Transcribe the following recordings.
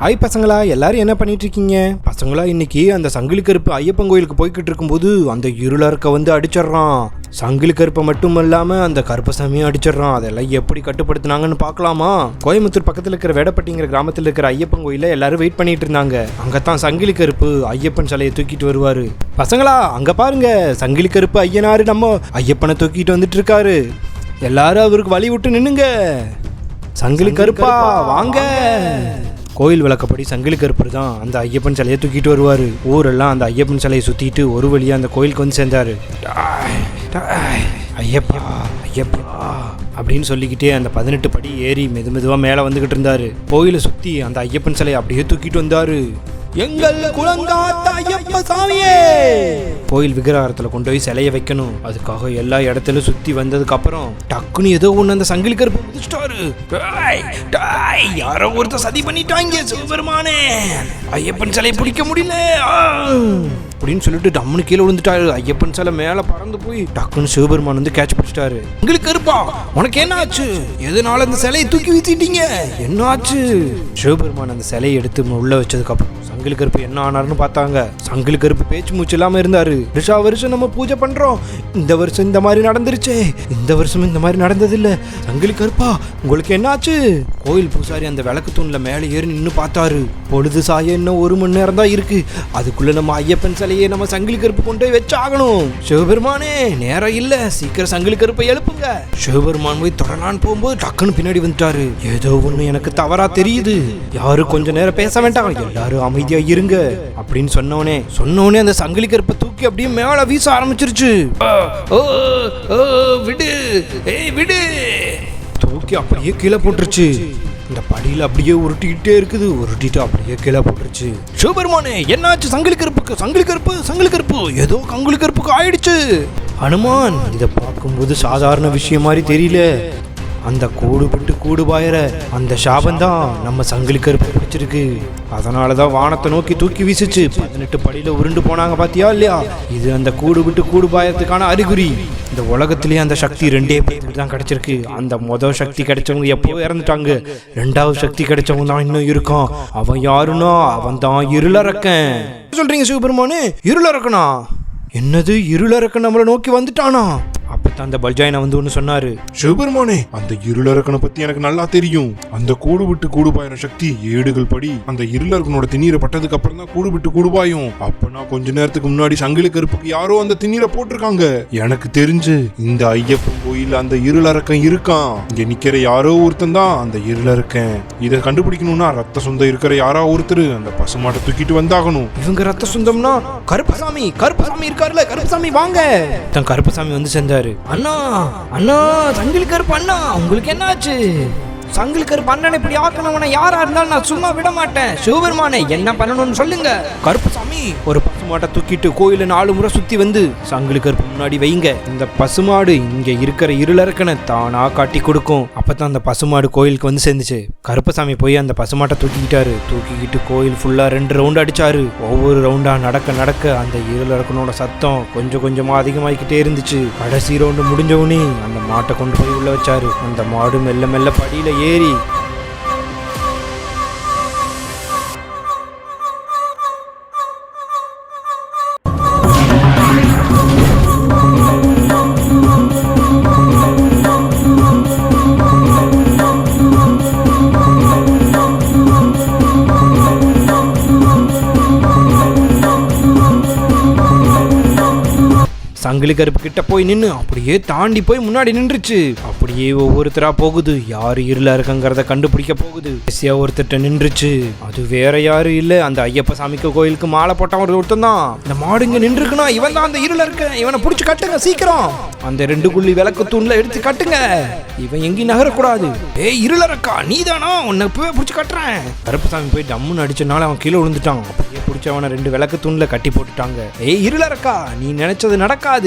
Hi பசங்களா, எல்லாரும் என்ன பண்ணிட்டு இருக்கீங்க? பசங்களா, இன்னைக்கு அந்த சங்கிலி கருப்பு ஐயப்பன் கோயிலுக்கு போய்கிட்டு இருக்கும்போது அந்த இருளர்க்க வந்து அடிச்சிடறான். சங்கிலி கருப்பை மட்டும் இல்லாம அந்த கருப்பசாமியும் அடிச்சிடறான். அதெல்லாம் எப்படி கட்டுப்படுத்தினாங்கன்னு பார்க்கலாமா? கோயம்புத்தூர் பக்கத்தில் இருக்கிற வேடப்பட்டிங்கிற கிராமத்தில் இருக்கிற ஐயப்பன் கோயில எல்லாரும் வெயிட் பண்ணிட்டு இருந்தாங்க. அங்கத்தான் சங்கிலி கருப்பு ஐயப்பன் சிலையை தூக்கிட்டு வருவாரு. பசங்களா, அங்க பாருங்க, சங்கிலி கருப்பு ஐயனாரு நம்ம ஐயப்பனை தூக்கிட்டு வந்துட்டு இருக்காரு. எல்லாரும் அவருக்கு வழி விட்டு நின்னுங்க. சங்கிலி கருப்பா வாங்க. கோயில் விளக்கப்படி சங்கிலி கருப்பர் தான் அந்த ஐயப்பன் சிலையை தூக்கிட்டு வருவார். ஊரெல்லாம் அந்த ஐயப்பன் சிலையை சுற்றிட்டு ஒரு வழியாக அந்த கோயிலுக்கு வந்து சேர்ந்தார். ஐயப்பா ஐயப்பா அப்படின்னு சொல்லிக்கிட்டே அந்த 18 படி ஏறி மெதுவாக மேலே வந்துக்கிட்டு இருந்தார். கோயிலை சுற்றி அந்த ஐயப்பன் சிலையை அப்படியே தூக்கிட்டு வந்தார். எங்கள் குலங்காத்த ஐயப்ப சாமியே! கோயில் விக்கிரகத்தில் கொண்டு போய் சிலையை வைக்கணும். அதுக்காக எல்லா இடத்துலையும் சுற்றி வந்ததுக்கு அப்புறம் டக்குன்னு ஏதோ ஒன்று அந்த சங்கிலி கருப்பு முடிச்சிட்டாரு. யாரோ ஒருத்தர் சதி பண்ணிட்டாங்க. சிவபெருமானே, ஐயப்பன் சிலையை பிடிக்க முடியல அப்படின்னு சொல்லிட்டு டம்னு கீழே விழுந்துட்டாரு. ஐயப்பன் சிலை மேலே பறந்து போய் டக்குன்னு சிவபெருமான் வந்து கேட்ச் பிடிச்சிட்டாரு. சங்கிலி கருப்பா, உனக்கு என்ன ஆச்சு? எதனால அந்த சிலையை தூக்கி வீசிட்டீங்க? என்ன ஆச்சு? சிவபெருமான் அந்த சிலையை எடுத்து உள்ள வச்சதுக்கு அப்புறம் சங்கிலி கருப்பு என்ன ஆனாருன்னு பார்த்தாங்க. சங்கிலி கருப்பு பேச்சு மூச்சு இல்லாம இருந்தாரு. வருஷம் நம்ம பூஜை பண்றோம், இந்த வருஷம் இந்த மாதிரி நடந்துருச்சே, இந்த வருஷம் இந்த மாதிரி நடந்தது இல்ல. சங்கிலி கருப்பா, உங்களுக்கு என்ன ஆச்சு? கோயில் பூசாரி அந்த விளக்கு தூண்ல மேலே ஏறி நின்று பார்த்தாரு. பொழுது சாய இன்னும் 1 மணி நேரம் தான் இருக்கு. அதுக்குள்ள நம்ம ஐயப்பன் சிலையை நம்ம சங்கிலி கருப்பு கொண்டு போய் வச்சாகணும். சிவபெருமானே, நேரம் இல்ல, சீக்கிரம் சங்கிலி கருப்பை எழுப்புங்க. சிவபெருமான் போய் தொடரான்னு போகும்போது டக்குன்னு பின்னாடி வந்துட்டாரு. ஏதோ ஒண்ணு எனக்கு தவறா தெரியுது, யாரும் கொஞ்ச நேரம் பேச வேண்டாம், எல்லாரும் அமைதியா இருங்க அப்படின்னு சொன்னோனே அந்த சங்கிலி கருப்பை தூக்கி அப்படியே மேல வீச ஆரம்பிச்சிருச்சு. விடு, விடு, தூக்கி அப்படியே கீழே போட்டுருச்சு. இந்த படியில அப்படியே உருட்டிக்கிட்டே இருக்குது. உருட்டிட்டு அப்படியே கீழே போட்டுருச்சு. சிவபெருமானே, என்னாச்சு? சங்கிலி கருப்புக்கு, சங்கிலி கருப்பு ஏதோ கங்குலி கருப்புக்கு ஆயிடுச்சு. ஹனுமான், இதை பார்க்கும்போது சாதாரண விஷயம் மாதிரி தெரியல. அந்த கூடு விட்டு கூடு பாயற அந்த சாபந்தான் நம்ம சங்கிலி கருப்பு பிடிச்சிருக்கு. அதனாலதான் வானத்தை நோக்கி தூக்கி வீசுச்சு. 18 படியில உருண்டு போனாங்க, பாத்தியா இல்லையா? இது அந்த கூடு விட்டு கூடு பாயறதுக்கான அறிகுறி. இந்த உலகத்திலேயே அந்த சக்தி 2 பேருக்கு தான் கிடைச்சிருக்கு. அந்த முதல் சக்தி கிடைச்சவங்க எப்போ இறந்துட்டாங்க. 2வது சக்தி கிடைச்சவங்க தான் இன்னும் இருக்கான். அவன் யாருன்னா அவன் தான் இருளரக்கன். சொல்றீங்க சிவபெருமானே? இருளரக்கனா? என்னது, இருளரக்கன் நம்மளை நோக்கி வந்துட்டானா? அப்பதான் அந்த பல்ஜாயினா வந்து ஒண்ணு சொன்னாரு. சிவபெருமானே, அந்த இருளரக்கனை பத்தி எனக்கு நல்லா தெரியும். அந்த கூடு விட்டு கூடு பாயிற சக்தி ஏடுகள் படி அந்த இருளரக்கனோட திண்ணீரை பட்டதுக்கு அப்புறம் தான் கூடு விட்டு கூடு பாயும். அப்பனா கொஞ்ச நேரத்துக்கு முன்னாடி சங்கிலி கருப்புக்கு யாரோ அந்த திண்ணீரை போட்டிருக்காங்க. எனக்கு தெரிஞ்சு இந்த ஐயப்பன் கோயில் அந்த இருளரக்கன் இருக்கான். இங்க நிக்கிற யாரோ ஒருத்தன் தான் அந்த இருளரக்கன். இதை கண்டுபிடிக்கணும்னா ரத்த சொந்தம் இருக்கிற யாரோ ஒருத்தர் அந்த பசுமாட்டை தூக்கிட்டு வந்தாகணும். இவங்க ரத்த சொந்தம்னா கருப்பசாமி இருக்காருல்ல, கருப்பசாமி வாங்க. கருப்பசாமி வந்து சேர்ந்தாரு. அண்ணா சங்கிலி கருப்பு அண்ணா, உங்களுக்கு என்ன ஆச்சு? சங்கிலி கருப்பு அண்ணன் இப்படி ஆக்கணும்னா யாரா இருந்தாலும் நான் சும்மா விட மாட்டேன். சிவபெருமானே, என்ன பண்ணணும்னு சொல்லுங்க. கருப்பசாமி ஒரு பசுமாட்டை தூக்கிட்டு கோயில 4 முறை சுத்தி வந்து சங்கிலி கருப்பு முன்னாடி வைங்க. இந்த பசுமாடு இங்க இருக்கிற இருளரக்கனை தானா காட்டி கொடுக்கும். அப்பதான் அந்த பசுமாடு கோயிலுக்கு வந்து சேர்ந்துச்சு. கருப்பசாமி போய் அந்த பசுமாட்டை தூக்கிக்கிட்டு கோயில் ஃபுல்லா 2 ரவுண்ட் அடிச்சாரு. ஒவ்வொரு ரவுண்டா நடக்க அந்த இருளரக்கனோட சத்தம் கொஞ்சம் கொஞ்சமா அதிகமாகிக்கிட்டே இருந்துச்சு. கடைசி ரவுண்டு முடிஞ்சவுனே அந்த மாட்டை கொண்டு போய் உள்ள வச்சாரு. அந்த மாடு மெல்ல மெல்ல படியில ஏறி சங்கிலி கருப்பு கிட்ட போய் நின்று அப்படியே தாண்டி போய் முன்னாடி நின்றுச்சு. அப்படியே ஒவ்வொருத்தரா போகுது. யாரு இருளா இருக்கங்கிறத கண்டுபிடிக்க போகுது. ஒருத்தட்ட நின்றுச்சு. அது வேற யாரு இல்ல, அந்த ஐயப்ப சாமிக்கு கோயிலுக்கு மாலை போட்டவன் ஒருத்தன் தான். இந்த மாடு இங்க நின்றுக்குன்னா இவன் தான் அந்த இருள இருக்க. இவனை பிடிச்சு கட்டுங்க சீக்கிரம். அந்த 2 குள்ளி விளக்கு தூண்ல எடுத்து கட்டுங்க. இவன் எங்கேயும் நகரக்கூடாது. ஏய் இருளரக்கா, நீதானா? உன்னை போய் பிடிச்சு கட்டுறேன். கருப்பசாமி போய் டம்முன்னு அடிச்சனால அவன் கீழே விழுந்துட்டான். அப்படியே பிடிச்சவனை 2 விளக்கு தூண்ல கட்டி போட்டுட்டாங்க. ஏய் இருளரக்கா, நீ நினைச்சது நடக்காது.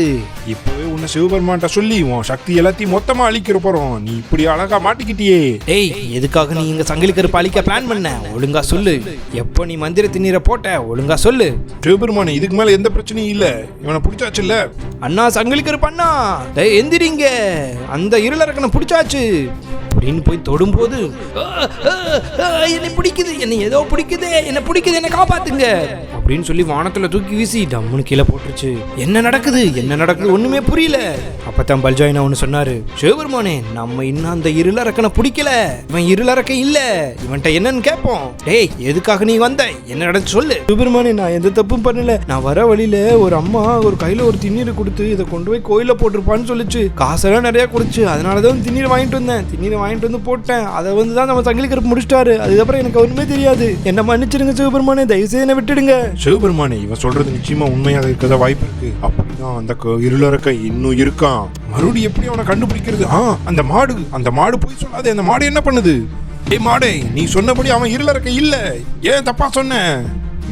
இப்பவே உன்னை சிவபெருமான்ட்ட சொல்லி உன் சக்தி எல்லாத்தையும் மொத்தமா அழிக்கிற போறோம். நீ இப்படி அழகா மாட்டிக்கிட்டியே. ஏய், எதுக்காக நீ இங்க சங்கிலி கருப்பு அழிக்க பிளான் பண்ண? ஒழுங்கா சொல்லு. எப்போ நீ மந்திர திண்ணீரை போட்ட ஒழுங்கா சொல்லு. சிவபெருமானே, இதுக்கு மேல எந்த பிரச்சனையும் இல்ல. இவனை பிடிச்சாச்சு இல்ல? அண்ணா சங்கிலி கருப்பு அண்ணா, எந்திரிங்க. அந்த இருளரக்கனை பிடிச்சாச்சு. அப்படின்னு போய் தொடும்போது என்னை பிடிக்குது, என்னை ஏதோ பிடிக்குது, என்னை காப்பாத்துங்க அப்படின்னு சொல்லி வானத்துல தூக்கி வீசி டம்முன்னு கீழே போட்டுருச்சு. என்ன நடக்குது ஒண்ணுமே புரியல. அப்பதான் பல்ஜாயினா ஒண்ணு சொன்னாரு, சிவபெருமானே நம்ம இன்னும் அந்த இருளரக்கனை பிடிக்கல, இவன் இருளரக்க இல்ல, இவன்ட்ட என்னன்னு கேட்போம். டேய் எதுக்காக நீ வந்த, என்ன நடந்து சொல்லு. சிவபெருமானே நான் எந்த தப்பும் பண்ணல, நான் வர வழியில ஒரு அம்மா ஒரு கையில ஒரு திண்ணீரை கொடுத்து இதை கொண்டு போய் கோயில போட்டிருப்பான்னு சொல்லிச்சு, காசெல்லாம் நிறைய கொடுத்து, அதனாலதான் திண்ணீரை வாங்கிட்டு வந்து போட்டேன். அதை தான் நம்ம சங்கிலி கருப்பு முடிச்சிட்டாரு. அதுக்கப்புறம் எனக்கு ஒண்ணுமே தெரியாது, என்ன மன்னிச்சிடுங்க சிவபெருமானே, தயவுசெய்து என்ன விட்டுடுங்க. சிவபெருமானே இவன் சொல்றது நிச்சயமா உண்மையாக இருக்கதா வாய்ப்பு இருக்கு. அப்படிதான் அந்த இருளரக்க இன்னும் இருக்கான். மறுபடியும் எப்படி அவனை கண்டுபிடிக்கிறது? அந்த மாடு போய் சொல்லாதே, அந்த மாடு என்ன பண்ணுது? ஏய் மாடே, நீ சொன்னபடி அவன் இருளரக்க இல்ல, ஏன் தப்பா சொன்ன?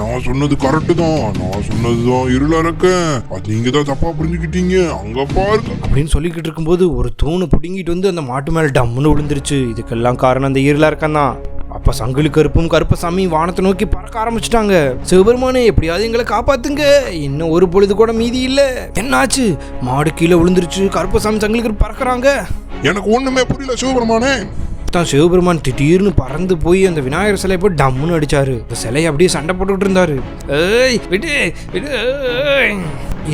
நான் சொன்னது கரெக்டு தான், நான் சொன்னதுதான் இருளரக்க, அது நீங்க தான் தப்பா புரிஞ்சுக்கிட்டீங்க, அங்க பாருங்க அப்படின்னு சொல்லிக்கிட்டு இருக்கும்போது ஒரு தூணு பிடுங்கிட்டு வந்து அந்த மாட்டு மேல டம்முன்னு விழுந்துருச்சு. இதுக்கெல்லாம் காரணம் அந்த இருளரக்கன் தான். அப்ப சங்கிலி கருப்பும் கருப்பசாமி வானத்தை நோக்கி பறக்க ஆரம்பிச்சுட்டாங்க. சிவபெருமானே எப்படியாவது எங்களை காப்பாத்துங்க, இன்னும் ஒரு பொழுது கூட மீதி இல்ல. என்னாச்சு? மாடு கீழே விழுந்துருச்சு, கருப்பசாமி சங்கிலி கருப்பு பறக்குறாங்க. எனக்கு ஒண்ணுமே புரியல சிவபெருமானே. சிவபெருமான் திடீர்னு பறந்து போய் அந்த விநாயகர் சிலையை போய் டம்முன்னு அடிச்சாரு. அந்த சிலையை அப்படியே சண்டை போட்டுக்கிட்டு இருந்தாரு. ஏய் விடு விடு,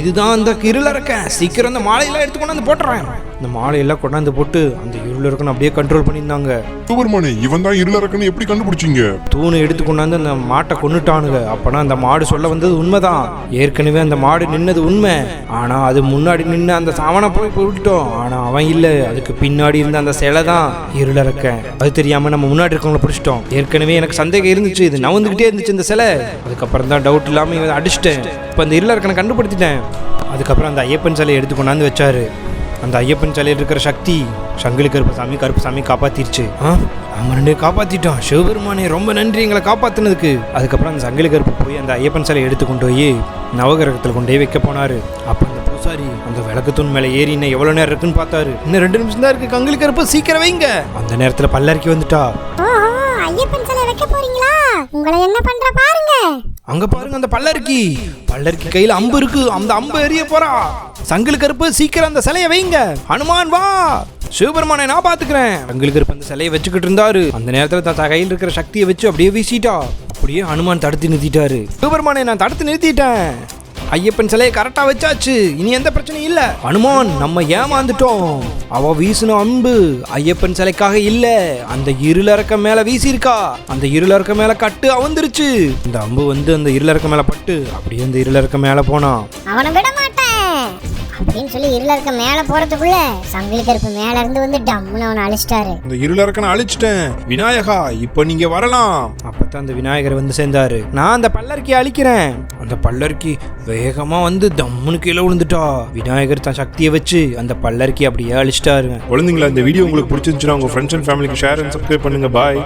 இதுதான் அந்த இருளரக்க, சீக்கிரம் அந்த மாலையெல்லாம் எடுத்து கொண்டாந்து போட்டுறேன். இந்த மாலையெல்லாம் கொண்டாந்து போட்டு அந்த இருளரக்கன் அப்படியே கண்ட்ரோல் பண்ணியிருந்தாங்க. சிவபெருமானே இவன் தான் இருளரக்கன்னு எப்படி கண்டுபிடிச்சிங்க? தூணை எடுத்து கொண்டாந்து அந்த மாட்டை கொன்னுட்டானுங்க. அப்பனா அந்த மாடு சொல்ல வந்தது உண்மைதான். ஏற்கனவே அந்த மாடு நின்னது உண்மை, ஆனா அது முன்னாடி நின்று அந்த சாவனை போய் விட்டுட்டோம். ஆனா அவன் இல்ல, அதுக்கு பின்னாடி இருந்த அந்த சிலை தான் இருளரக்க. அது தெரியாம நம்ம முன்னாடி இருக்கவங்களை பிடிச்சிட்டோம். ஏற்கனவே எனக்கு சந்தேகம் இருந்துச்சு, இது நவந்துகிட்டே இருந்துச்சு இந்த சிலை. அதுக்கப்புறம் தான் டவுட் இல்லாம இவன் அடிச்சிட்டேன். இப்போ அந்த இருளரக்கனை கண்டுபிடிச்சிட்டேன். அதுக்கப்புறம் அந்த ஐயப்பன் சிலையை எடுத்து கொண்டாந்து வச்சாரு. அந்த ஐயப்பன் சிலையில் இருக்கிற சக்தி சங்கிலி கருப்பசாமி காப்பாத்திருச்சு. நம்ம ரெண்டு காப்பாத்திட்டோம். சிவபெருமானே ரொம்ப நன்றி எங்களை காப்பாத்தினதுக்கு. அதுக்கப்புறம் அந்த சங்கிலி கருப்பு போய் அந்த ஐயப்பன் சிலையை எடுத்து கொண்டு போய் நவகிரகத்தில் கொண்டு போய் வைக்க போனாரு. அப்ப அந்த பூசாரி அந்த விளக்குத்தூண் மேலே ஏறி இன்னும் எவ்வளவு நேரம் இருக்குன்னு பார்த்தாரு. இன்னும் 2 நிமிஷம் தான் இருக்கு, சங்கிலி கருப்பு சீக்கிரம் வைங்க. அந்த நேரத்துல பல்லரிக்கி வந்துட்டா. ஐயப்பன் சிலை வைக்க போறீங்களா? உங்களை என்ன பண்ற பாருங்க. அங்க பாருங்க, அந்த பல்லரிக்கி கையில அம்பு இருக்கு, அந்த அம்பு எரிய போறா. சங்கிலி கருப்பு சீக்கிரம் அந்த சிலையை வைங்க. ஹனுமான் வா, சிவபெருமானை நான் பாத்துக்கிறேன். சங்கிலி கருப்பு அந்த சிலையை வச்சுக்கிட்டு இருந்தாரு. அந்த நேரத்துல தான் கையில் இருக்கிற சக்தியை வச்சு அப்படியே வீசிட்டா. அப்படியே ஹனுமான் தடுத்து நிறுத்திட்டாரு. சிவபெருமானை நான் தடுத்து நிறுத்திட்டேன், ஐயப்பன் சிலையை கரெக்டா வச்சாச்சு, இனி எந்த பிரச்சனையும் இல்ல. ஹனுமான் நம்ம ஏமாந்துட்டோம், அவ வீசின அம்பு ஐயப்பன் சிலைக்காக இல்ல, அந்த இருளரக்க மேல வீசியிருக்கா. அந்த இருளரக்க மேல கட்டு அவந்துருச்சு. இந்த அம்பு வந்து அந்த இருளரக்க மேல பட்டு அப்படியே அந்த இருளரக்க மேல போனா. அவனை விட மாட்டேன் அப்படின்னு சொல்லி இருளரக்க மேல போறதுக்குள்ள சங்கிலி கருப்பு மேல இருந்து வந்து டம்முன்னு அவனை அழிச்சிட்டாரு. அந்த இருளரக்கனை அழிச்சிட்டேன் விநாயகா, இப்ப நீங்க வரலாம். அப்பதான் அந்த விநாயகர் வந்து சேர்ந்தாரு. நான் அந்த பல்லரிக்கி அழிக்கிறேன். அந்த பல்லரிக்கி வேகமா வந்து தம்முன்னு கீழே விழுந்துட்டா. விநாயகர் தான் சக்தியை வச்சு அந்த பல்லரிக்கி அப்படியே அழிச்சிட்டாரு. குழந்தைங்களா, இந்த வீடியோ உங்களுக்கு பிடிச்சிருந்துச்சுன்னா உங்க ஃப்ரெண்ட்ஸ் அண்ட் ஃபேமிலிக்கு ஷேர் அண்ட் சப்ஸ்கிரைப் பண்ணுங்க. பாய்.